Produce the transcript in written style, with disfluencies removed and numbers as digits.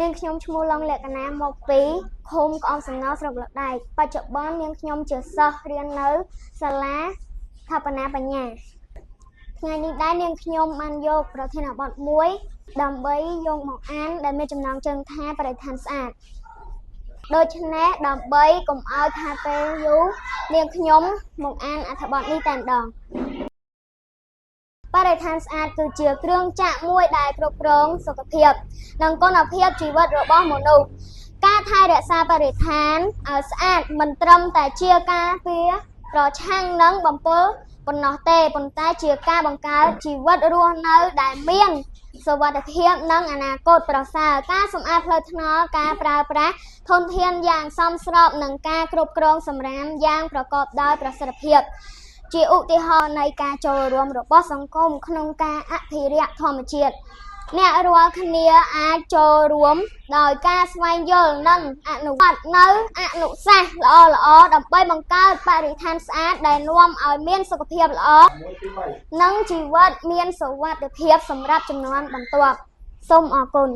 នាងខ្ញុំឈ្មោះឡងលក្ខណៈមកពីឃុំក្អមសំណោស្រុកលដែកបច្ចុប្បន្ននាងខ្ញុំជាសិស្សរៀននៅសាលាស្ថាបនាបញ្ញាថ្ងៃនេះដែរនាងខ្ញុំបានយកប្រធានបទមួយដើម្បីយកមកអានដែលមានចំណងជើងថាបរិស្ថានស្អាតដូច្នេះដើម្បីកុំឲ្យខាតពេលយូរនាងខ្ញុំមកអានអត្ថបទនេះតែម្ដងបរិស្ថានស្អាតគឺជាគ្រឿងចាក់មួយដែលគ្រប់គ្រងសុខភាពនិងគុណភាពជីវិតរបស់មនុស្សការថែរក្សាបរិស្ថានឲ្យស្អាតមិនត្រឹមតែជាការពារប្រឆាំងនឹងបំពុលប៉ុណ្ណោះទេប៉ុន្តែជាការបង្កើតជីវិតរស់នៅដែលមានសុវត្ថិភាពនិងអនាគតប្រសើរការសម្អាតផ្លូវថ្នល់ការប្រើប្រាស់ធនធានយ៉ាងសមស្របនិងការគ្រប់គ្រងសំរាមយ៉ាងប្រកបដោយប្រសិទ្ធភាពជាឧទាហរណ៍នៃការចូលរួមរបស់សង្គមក្នុងការអភិរក្សធម្មជាតិអ្នករាល់គ្នាអាចចូលរួមដោយការស្វែងយល់និងអនុវត្តនៅអនុសាសន៍ល្អៗដើម្បីបង្កើតបរិស្ថានស្អាតដែលនាំឲ្យមានសុខភាពល្អនិងជីវិតមានសុវត្ថិភាពសម្រាប់ជំនាន់បន្ទាប់សូមអរគុណ